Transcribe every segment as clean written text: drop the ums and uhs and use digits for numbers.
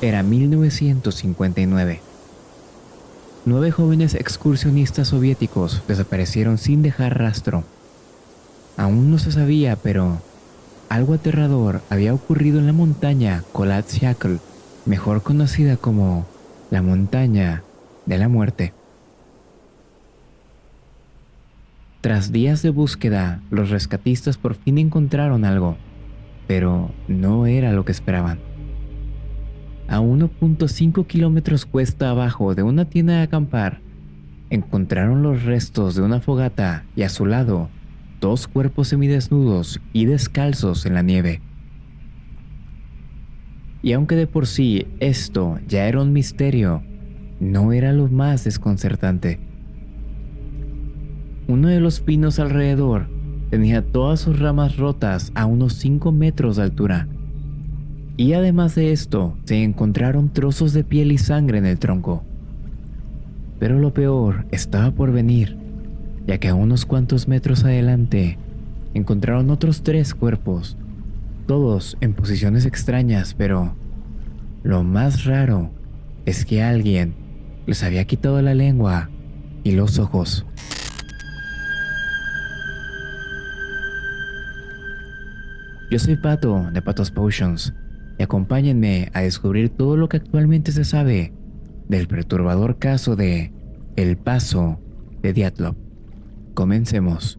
Era 1959. 9 jóvenes excursionistas soviéticos desaparecieron sin dejar rastro. Aún no se sabía, pero algo aterrador había ocurrido en la montaña Kolatsyakl, mejor conocida como la montaña de la muerte. Tras días de búsqueda, los rescatistas por fin encontraron algo, pero no era lo que esperaban. A 1.5 kilómetros cuesta abajo de una tienda de acampar, encontraron los restos de una fogata y a su lado, 2 cuerpos semidesnudos y descalzos en la nieve. Y aunque de por sí esto ya era un misterio, no era lo más desconcertante. Uno de los pinos alrededor tenía todas sus ramas rotas a unos 5 metros de altura. Y además de esto, se encontraron trozos de piel y sangre en el tronco. Pero lo peor estaba por venir, ya que a unos cuantos metros adelante encontraron otros 3 cuerpos, todos en posiciones extrañas, pero lo más raro es que alguien les había quitado la lengua y los ojos. Yo soy Pato de Patos Potions y acompáñenme a descubrir todo lo que actualmente se sabe del perturbador caso de El Paso de Dyatlov. Comencemos.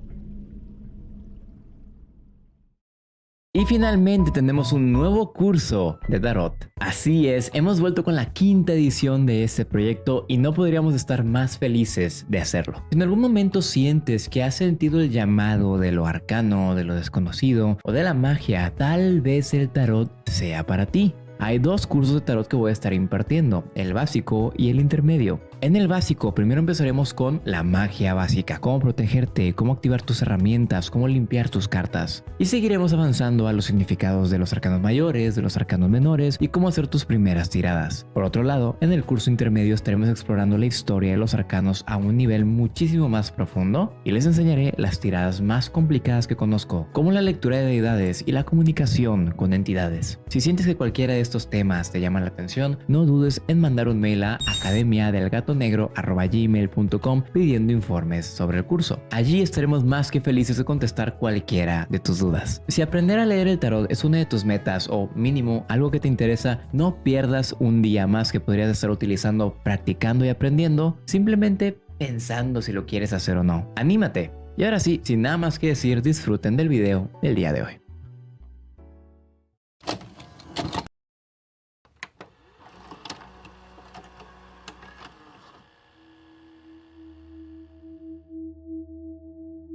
Y finalmente tenemos un nuevo curso de Tarot. Así es, hemos vuelto con la 5ª edición de este proyecto y no podríamos estar más felices de hacerlo. Si en algún momento sientes que has sentido el llamado de lo arcano, de lo desconocido o de la magia, tal vez el Tarot sea para ti. Hay 2 cursos de tarot que voy a estar impartiendo, el básico y el intermedio. En el básico, primero empezaremos con la magia básica, cómo protegerte, cómo activar tus herramientas, cómo limpiar tus cartas. Y seguiremos avanzando a los significados de los arcanos mayores, de los arcanos menores y cómo hacer tus primeras tiradas. Por otro lado, en el curso intermedio estaremos explorando la historia de los arcanos a un nivel muchísimo más profundo y les enseñaré las tiradas más complicadas que conozco, como la lectura de deidades y la comunicación con entidades. Si sientes que cualquiera de estos temas te llaman la atención, no dudes en mandar un mail a academiadelgatonegro@gmail.com pidiendo informes sobre el curso. Allí estaremos más que felices de contestar cualquiera de tus dudas. Si aprender a leer el tarot es una de tus metas o mínimo algo que te interesa, no pierdas un día más que podrías estar utilizando practicando y aprendiendo, simplemente pensando si lo quieres hacer o no. ¡Anímate! Y ahora sí, sin nada más que decir, disfruten del video del día de hoy.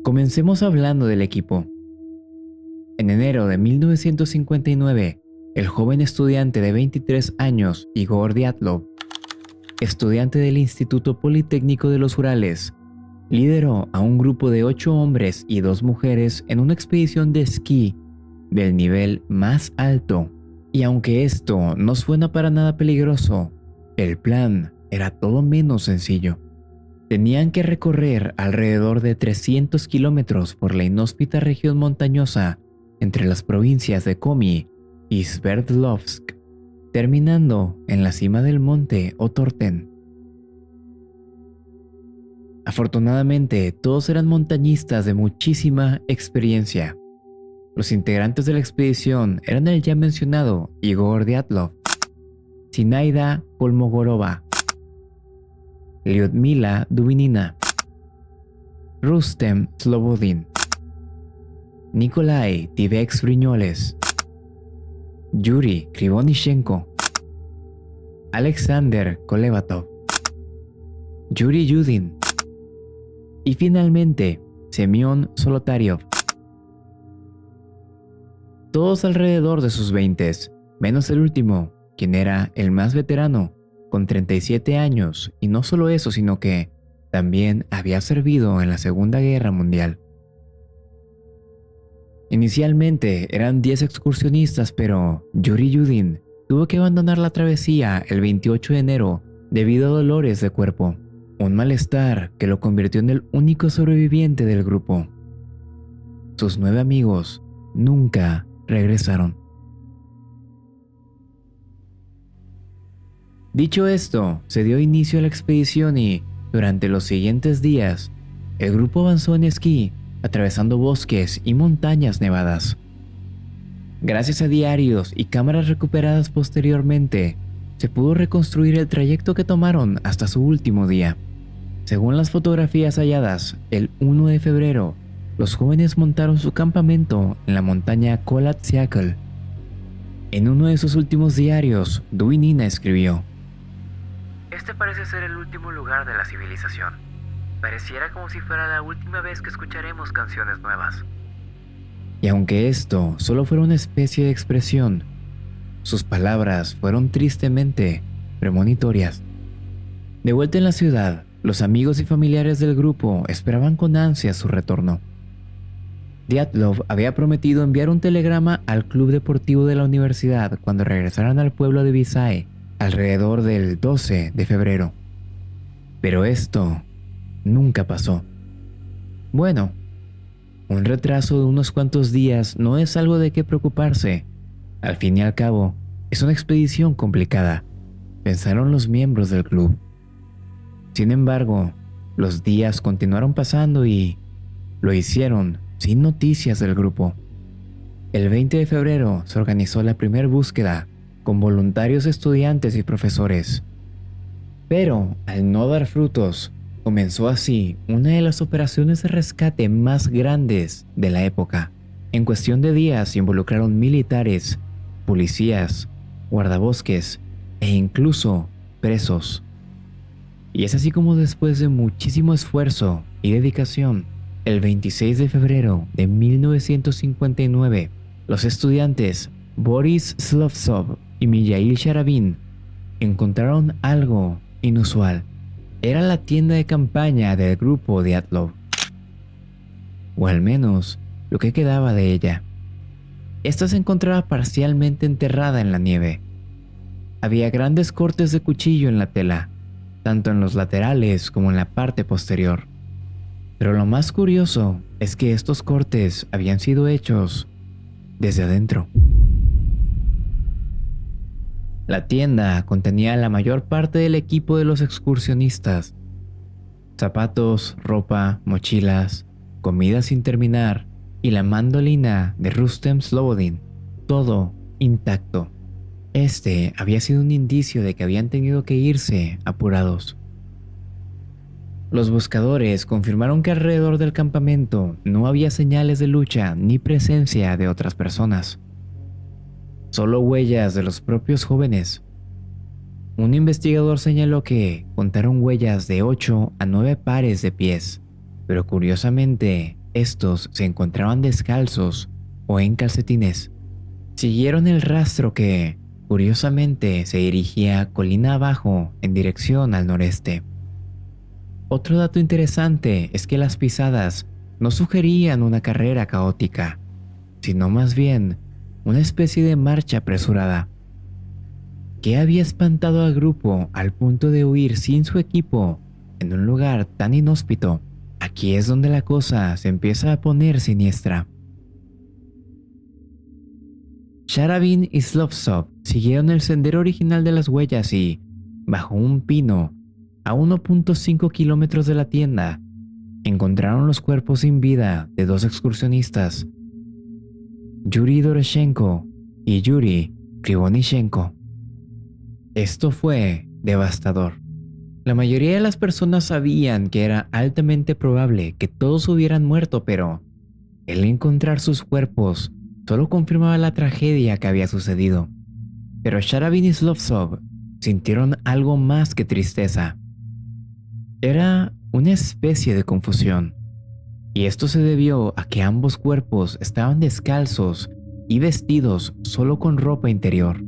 Comencemos hablando del equipo. En enero de 1959, el joven estudiante de 23 años, Igor Dyatlov, estudiante del Instituto Politécnico de los Urales, lideró a un grupo de 8 hombres y 2 mujeres en una expedición de esquí del nivel más alto. Y aunque esto no suena para nada peligroso, el plan era todo menos sencillo. Tenían que recorrer alrededor de 300 kilómetros por la inhóspita región montañosa entre las provincias de Komi y Sverdlovsk, terminando en la cima del monte Otorten. Afortunadamente, todos eran montañistas de muchísima experiencia. Los integrantes de la expedición eran el ya mencionado Igor Dyatlov, Zinaida Kolmogorova, Lyudmila Dubinina, Rustem Slobodin, Nikolai Tivex Briñoles, Yuri Krivonishenko, Alexander Kolevatov, Yuri Yudin y finalmente Semyon Solotaryov. Todos alrededor de sus 20s, menos el último, quien era el más veterano, con 37 años, y no solo eso, sino que también había servido en la Segunda Guerra Mundial. Inicialmente eran 10 excursionistas, pero Yuri Yudin tuvo que abandonar la travesía el 28 de enero debido a dolores de cuerpo, un malestar que lo convirtió en el único sobreviviente del grupo. Sus 9 amigos nunca regresaron. Dicho esto, se dio inicio a la expedición y, durante los siguientes días, el grupo avanzó en esquí, atravesando bosques y montañas nevadas. Gracias a diarios y cámaras recuperadas posteriormente, se pudo reconstruir el trayecto que tomaron hasta su último día. Según las fotografías halladas, el 1 de febrero, los jóvenes montaron su campamento en la montaña Kholat-Syakhl. En uno de sus últimos diarios, Dui Nina escribió: Este parece ser el último lugar de la civilización. Pareciera como si fuera la última vez que escucharemos canciones nuevas. Y aunque esto solo fuera una especie de expresión, sus palabras fueron tristemente premonitorias. De vuelta en la ciudad, los amigos y familiares del grupo esperaban con ansia su retorno. Dyatlov había prometido enviar un telegrama al club deportivo de la universidad cuando regresaran al pueblo de Visay, alrededor del 12 de febrero. Pero esto nunca pasó. Bueno, un retraso de unos cuantos días no es algo de qué preocuparse. Al fin y al cabo, es una expedición complicada, pensaron los miembros del club. Sin embargo, los días continuaron pasando y lo hicieron sin noticias del grupo. El 20 de febrero se organizó la primera búsqueda con voluntarios, estudiantes y profesores. Pero, al no dar frutos, comenzó así una de las operaciones de rescate más grandes de la época. En cuestión de días se involucraron militares, policías, guardabosques e incluso presos. Y es así como después de muchísimo esfuerzo y dedicación, el 26 de febrero de 1959, los estudiantes Boris Slovtsov y Mijail Sharavin encontraron algo inusual. Era la tienda de campaña del grupo Dyatlov, o al menos lo que quedaba de ella. Esta se encontraba parcialmente enterrada en la nieve. Había grandes cortes de cuchillo en la tela, tanto en los laterales como en la parte posterior. Pero lo más curioso es que estos cortes habían sido hechos desde adentro. La tienda contenía la mayor parte del equipo de los excursionistas: zapatos, ropa, mochilas, comida sin terminar y la mandolina de Rustem Slobodin, todo intacto. Este había sido un indicio de que habían tenido que irse apurados. Los buscadores confirmaron que alrededor del campamento no había señales de lucha ni presencia de otras personas, solo huellas de los propios jóvenes. Un investigador señaló que contaron huellas de 8 a 9 pares de pies, pero curiosamente estos se encontraban descalzos o en calcetines. Siguieron el rastro que, curiosamente, se dirigía colina abajo en dirección al noreste. Otro dato interesante es que las pisadas no sugerían una carrera caótica, sino más bien una especie de marcha apresurada. ¿Qué había espantado al grupo al punto de huir sin su equipo en un lugar tan inhóspito? Aquí es donde la cosa se empieza a poner siniestra. Sharavin y Slovtsov siguieron el sendero original de las huellas y, bajo un pino, a 1.5 kilómetros de la tienda, encontraron los cuerpos sin vida de dos excursionistas, Yuri Doroshenko y Yuri Krivonishenko. Esto fue devastador. La mayoría de las personas sabían que era altamente probable que todos hubieran muerto, pero el encontrar sus cuerpos solo confirmaba la tragedia que había sucedido. Pero Sharavin y Slovtsov sintieron algo más que tristeza. Era una especie de confusión, y esto se debió a que ambos cuerpos estaban descalzos y vestidos solo con ropa interior.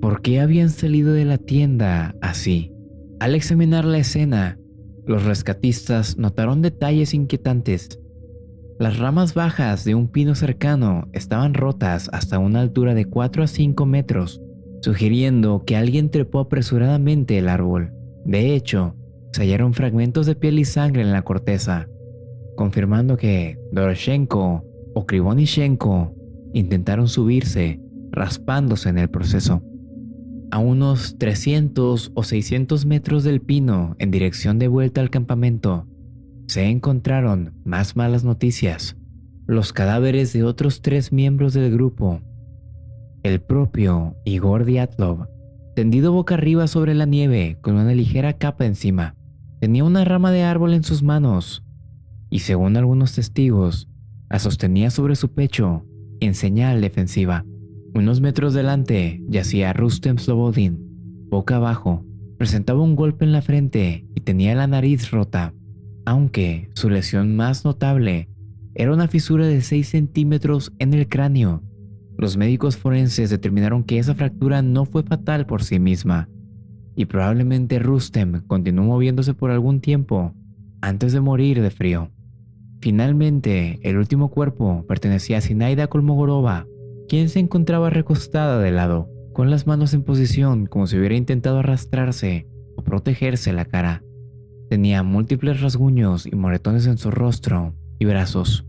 ¿Por qué habían salido de la tienda así? Al examinar la escena, los rescatistas notaron detalles inquietantes. Las ramas bajas de un pino cercano estaban rotas hasta una altura de 4 a 5 metros, sugiriendo que alguien trepó apresuradamente el árbol. De hecho, se hallaron fragmentos de piel y sangre en la corteza, confirmando que Doroshenko o Krivonishenko intentaron subirse, raspándose en el proceso. a unos 300 o 600 metros del pino en dirección de vuelta al campamento, se encontraron más malas noticias: los cadáveres de otros 3 miembros del grupo. El propio Igor Dyatlov, tendido boca arriba sobre la nieve con una ligera capa encima, tenía una rama de árbol en sus manos y, según algunos testigos, la sostenía sobre su pecho en señal defensiva. Unos metros delante yacía Rustem Slobodin, boca abajo. Presentaba un golpe en la frente y tenía la nariz rota, aunque su lesión más notable era una fisura de 6 centímetros en el cráneo. Los médicos forenses determinaron que esa fractura no fue fatal por sí misma, y probablemente Rustem continuó moviéndose por algún tiempo antes de morir de frío. Finalmente, el último cuerpo pertenecía a Zinaida Kolmogorova, quien se encontraba recostada de lado, con las manos en posición como si hubiera intentado arrastrarse o protegerse la cara. Tenía múltiples rasguños y moretones en su rostro y brazos.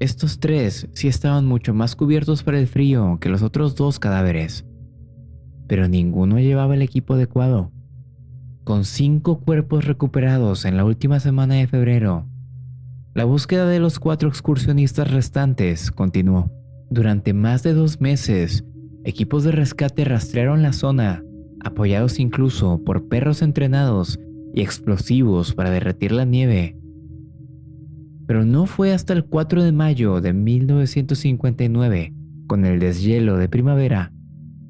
Estos 3 sí estaban mucho más cubiertos por el frío que los otros 2 cadáveres, pero ninguno llevaba el equipo adecuado. Con 5 cuerpos recuperados en la última semana de febrero, la búsqueda de los 4 excursionistas restantes continuó. Durante más de 2 meses, equipos de rescate rastrearon la zona, apoyados incluso por perros entrenados y explosivos para derretir la nieve. Pero no fue hasta el 4 de mayo de 1959, con el deshielo de primavera,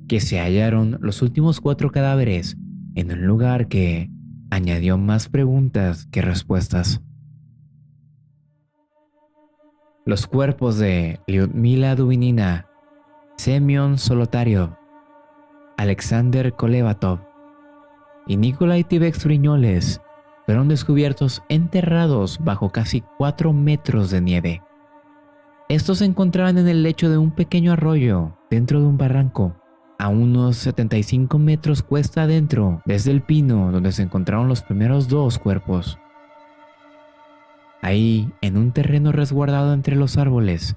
que se hallaron los últimos 4 cadáveres en un lugar que añadió más preguntas que respuestas. Los cuerpos de Lyudmila Dubinina, Semyon Solotaryov, Alexander Kolevatov y Nikolai Tibex Briñoles fueron descubiertos enterrados bajo casi 4 metros de nieve. Estos se encontraban en el lecho de un pequeño arroyo dentro de un barranco, a unos 75 metros cuesta adentro desde el pino donde se encontraron los primeros 2 cuerpos. Ahí, en un terreno resguardado entre los árboles,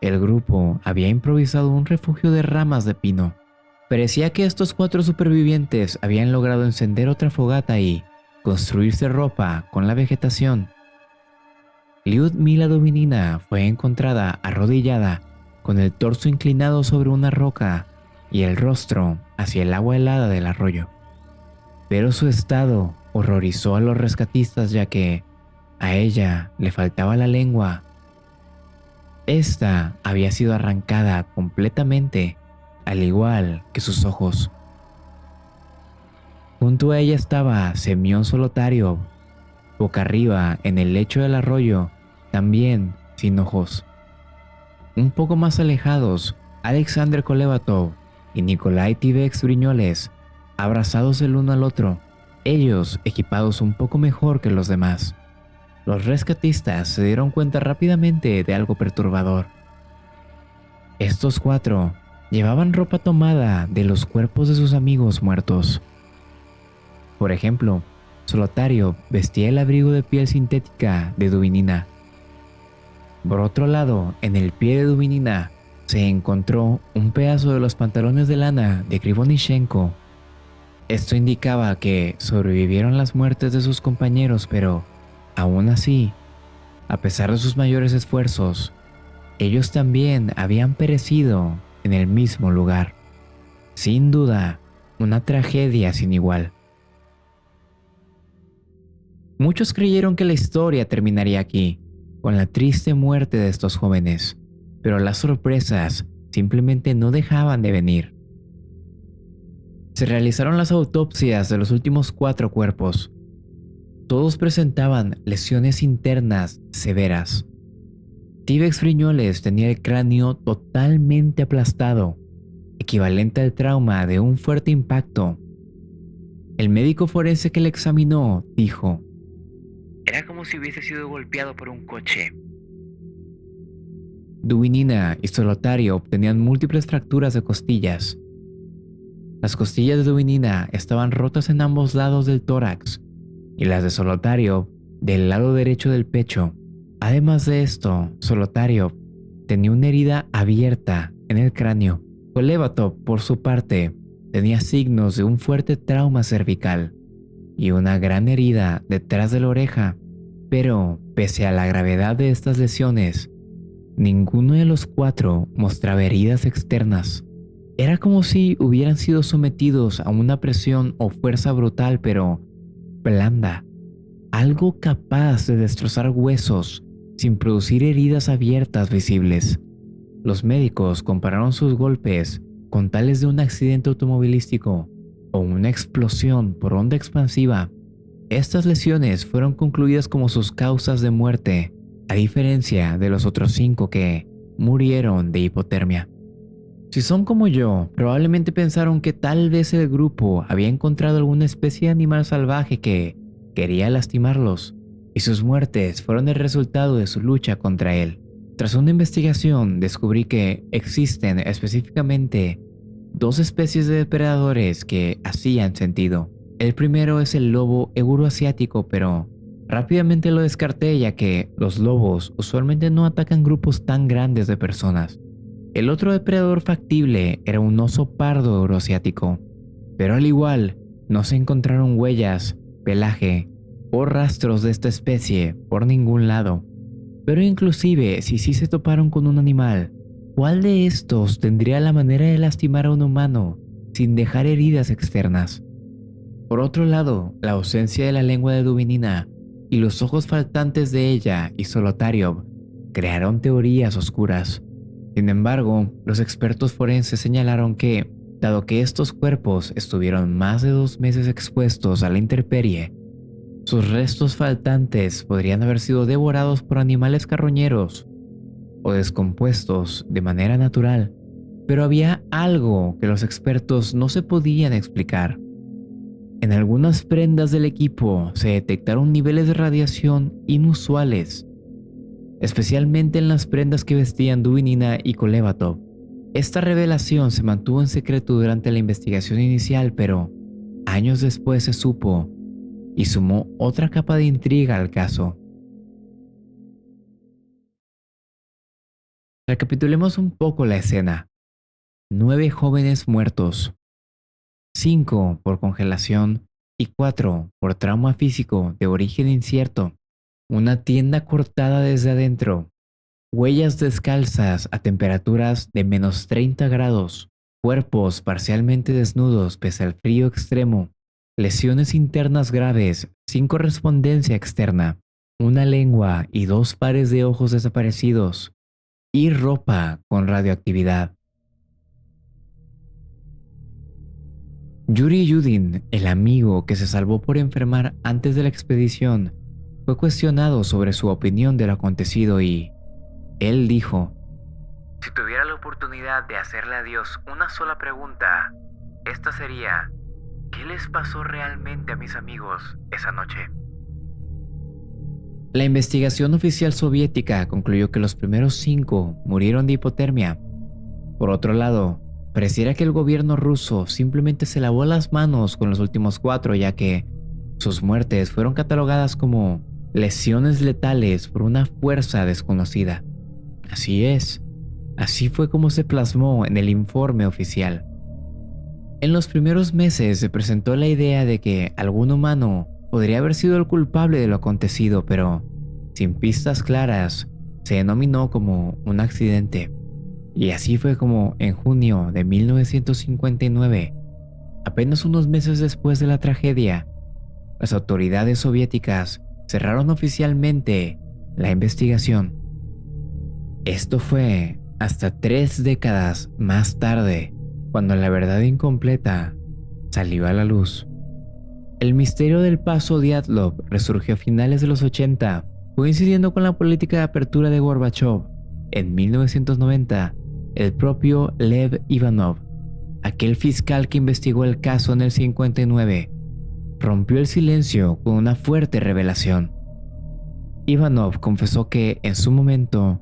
el grupo había improvisado un refugio de ramas de pino. Parecía que estos 4 supervivientes habían logrado encender otra fogata y construirse ropa con la vegetación. Lyudmila Dubinina fue encontrada arrodillada, con el torso inclinado sobre una roca y el rostro hacia el agua helada del arroyo. Pero su estado horrorizó a los rescatistas, ya que a ella le faltaba la lengua. Esta había sido arrancada completamente, al igual que sus ojos. Junto a ella estaba Semyon Solotaryov, boca arriba en el lecho del arroyo, también sin ojos. Un poco más alejados, Alexander Kolevatov y Nikolai Tibex Briñoles, abrazados el uno al otro, ellos equipados un poco mejor que los demás. Los rescatistas se dieron cuenta rápidamente de algo perturbador. Estos 4 llevaban ropa tomada de los cuerpos de sus amigos muertos. Por ejemplo, Solotaryov vestía el abrigo de piel sintética de Dubinina. Por otro lado, en el pie de Dubinina se encontró un pedazo de los pantalones de lana de Krivonichenko. Esto indicaba que sobrevivieron las muertes de sus compañeros, pero aún así, a pesar de sus mayores esfuerzos, ellos también habían perecido en el mismo lugar. Sin duda, una tragedia sin igual. Muchos creyeron que la historia terminaría aquí, con la triste muerte de estos jóvenes, pero las sorpresas simplemente no dejaban de venir. Se realizaron las autopsias de los últimos 4 cuerpos. Todos presentaban lesiones internas severas. Tibex Briñoles tenía el cráneo totalmente aplastado, equivalente al trauma de un fuerte impacto. El médico forense que le examinó dijo: Era como si hubiese sido golpeado por un coche. Dubinina y Solotaryov tenían múltiples fracturas de costillas. Las costillas de Dubinina estaban rotas en ambos lados del tórax y las de Solotaryov del lado derecho del pecho. Además de esto, Solotaryov tenía una herida abierta en el cráneo. Kolevatov, por su parte, tenía signos de un fuerte trauma cervical y una gran herida detrás de la oreja, pero pese a la gravedad de estas lesiones, ninguno de los 4 mostraba heridas externas. Era como si hubieran sido sometidos a una presión o fuerza brutal, pero blanda, algo capaz de destrozar huesos sin producir heridas abiertas visibles. Los médicos compararon sus golpes con tales de un accidente automovilístico o una explosión por onda expansiva. Estas lesiones fueron concluidas como sus causas de muerte, a diferencia de los otros 5 que murieron de hipotermia. Si son como yo, probablemente pensaron que tal vez el grupo había encontrado alguna especie de animal salvaje que quería lastimarlos, y sus muertes fueron el resultado de su lucha contra él. Tras una investigación, descubrí que existen específicamente 2 especies de depredadores que hacían sentido. El primero es el lobo euroasiático, pero rápidamente lo descarté ya que los lobos usualmente no atacan grupos tan grandes de personas. El otro depredador factible era un oso pardo euroasiático, pero al igual no se encontraron huellas, pelaje o rastros de esta especie por ningún lado. Pero inclusive si sí se toparon con un animal, ¿cuál de estos tendría la manera de lastimar a un humano sin dejar heridas externas? Por otro lado, la ausencia de la lengua de Dubinina y los ojos faltantes de ella y Solotaryov crearon teorías oscuras. Sin embargo, los expertos forenses señalaron que, dado que estos cuerpos estuvieron más de 2 meses expuestos a la intemperie, sus restos faltantes podrían haber sido devorados por animales carroñeros o descompuestos de manera natural, pero había algo que los expertos no se podían explicar. En algunas prendas del equipo se detectaron niveles de radiación inusuales, especialmente en las prendas que vestían Dubinina y Kolevatov. Esta revelación se mantuvo en secreto durante la investigación inicial, pero años después se supo y sumó otra capa de intriga al caso. Recapitulemos un poco la escena. 9 jóvenes muertos, 5 por congelación y 4 por trauma físico de origen incierto. Una tienda cortada desde adentro, huellas descalzas a temperaturas de -30 grados, cuerpos parcialmente desnudos pese al frío extremo, lesiones internas graves sin correspondencia externa, una lengua y 2 pares de ojos desaparecidos, y ropa con radioactividad. Yuri Yudin, el amigo que se salvó por enfermar antes de la expedición, fue cuestionado sobre su opinión de lo acontecido y él dijo: Si tuviera la oportunidad de hacerle a Dios una sola pregunta, esta sería: ¿qué les pasó realmente a mis amigos esa noche? La investigación oficial soviética concluyó que los primeros 5 murieron de hipotermia. Por otro lado, pareciera que el gobierno ruso simplemente se lavó las manos con los últimos 4, ya que sus muertes fueron catalogadas como lesiones letales por una fuerza desconocida. Así es, así fue como se plasmó en el informe oficial. En los primeros meses se presentó la idea de que algún humano podría haber sido el culpable de lo acontecido, pero sin pistas claras, se denominó como un accidente. Y así fue como en junio de 1959, apenas unos meses después de la tragedia, las autoridades soviéticas cerraron oficialmente la investigación. Esto fue hasta 3 décadas más tarde, cuando la verdad incompleta salió a la luz. El misterio del paso Dyatlov resurgió a finales de los 80, coincidiendo con la política de apertura de Gorbachev. En 1990, el propio Lev Ivanov, aquel fiscal que investigó el caso en el 59, rompió el silencio con una fuerte revelación. Ivanov confesó que, en su momento,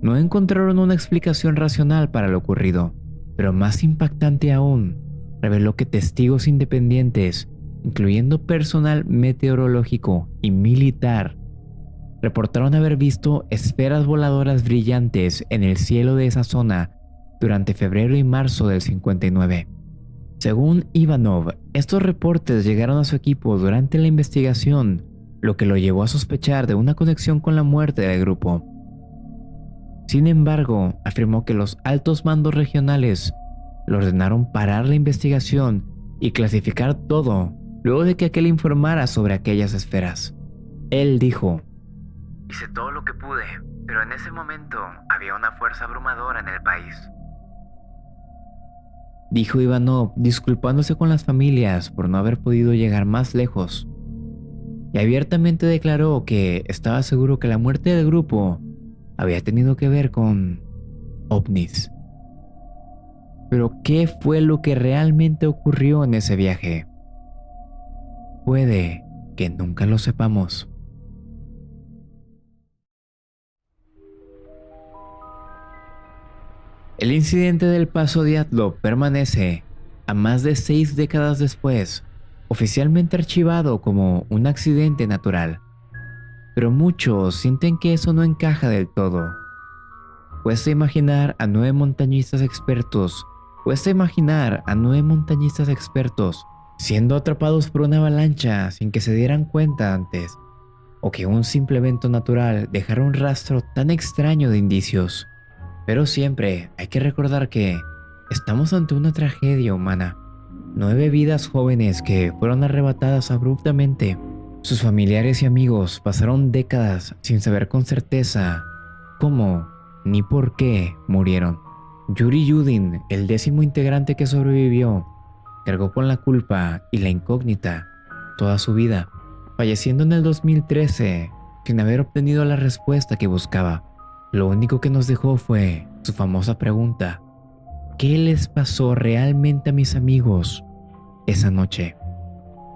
no encontraron una explicación racional para lo ocurrido, pero más impactante aún, reveló que testigos independientes, incluyendo personal meteorológico y militar, reportaron haber visto esferas voladoras brillantes en el cielo de esa zona durante febrero y marzo del 59. Según Ivanov, estos reportes llegaron a su equipo durante la investigación, lo que lo llevó a sospechar de una conexión con la muerte del grupo. Sin embargo, afirmó que los altos mandos regionales le ordenaron parar la investigación y clasificar todo luego de que aquel informara sobre aquellas esferas. Él dijo: hice todo lo que pude, pero en ese momento había una fuerza abrumadora en el país. Dijo Ivanov, disculpándose con las familias por no haber podido llegar más lejos, y abiertamente declaró que estaba seguro que la muerte del grupo había tenido que ver con ovnis. Pero ¿qué fue lo que realmente ocurrió en ese viaje? Puede que nunca lo sepamos. El incidente del Paso Dyatlov permanece, a más de 6 décadas después, oficialmente archivado como un accidente natural. Pero muchos sienten que eso no encaja del todo. Cuesta imaginar a 9 montañistas expertos siendo atrapados por una avalancha sin que se dieran cuenta antes, o que un simple evento natural dejara un rastro tan extraño de indicios. Pero siempre hay que recordar que estamos ante una tragedia humana. 9 vidas jóvenes que fueron arrebatadas abruptamente. Sus familiares y amigos pasaron décadas sin saber con certeza cómo ni por qué murieron. Yuri Yudin, el 10º integrante que sobrevivió, cargó con la culpa y la incógnita toda su vida, falleciendo en el 2013 sin haber obtenido la respuesta que buscaba. Lo único que nos dejó fue su famosa pregunta: ¿qué les pasó realmente a mis amigos esa noche?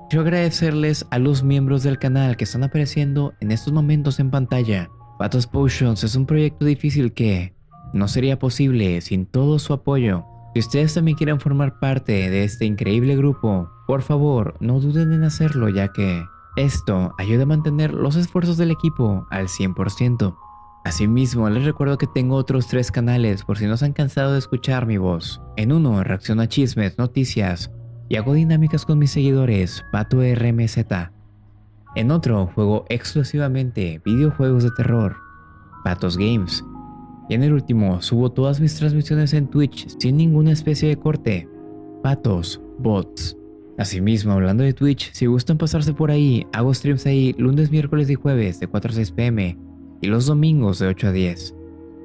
Quiero agradecerles a los miembros del canal que están apareciendo en estos momentos en pantalla. Patos Potions es un proyecto difícil que no sería posible sin todo su apoyo. Si ustedes también quieren formar parte de este increíble grupo, por favor no duden en hacerlo, ya que esto ayuda a mantener los esfuerzos del equipo al 100%. Asimismo, les recuerdo que tengo otros 3 canales por si no se han cansado de escuchar mi voz. En uno reacciono a chismes, noticias y hago dinámicas con mis seguidores, Pato RMZ. En otro juego exclusivamente videojuegos de terror, Patos Games. Y en el último subo todas mis transmisiones en Twitch sin ninguna especie de corte, Patos Bots. Asimismo, hablando de Twitch, si gustan pasarse por ahí, hago streams ahí lunes, miércoles y jueves de 4 a 6 pm y los domingos de 8 a 10.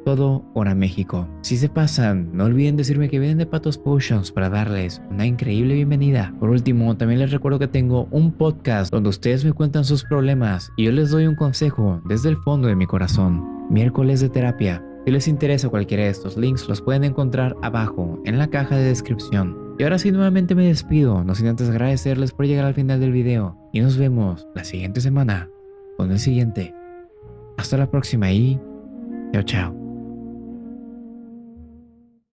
Todo hora México. Si se pasan, no olviden decirme que vienen de Patos Potions para darles una increíble bienvenida. Por último, también les recuerdo que tengo un podcast donde ustedes me cuentan sus problemas y yo les doy un consejo desde el fondo de mi corazón. Miércoles de terapia. Si les interesa cualquiera de estos links, los pueden encontrar abajo en la caja de descripción. Y ahora sí, nuevamente me despido, no sin antes agradecerles por llegar al final del video. Y nos vemos la siguiente semana con el siguiente. Hasta la próxima y chao chao.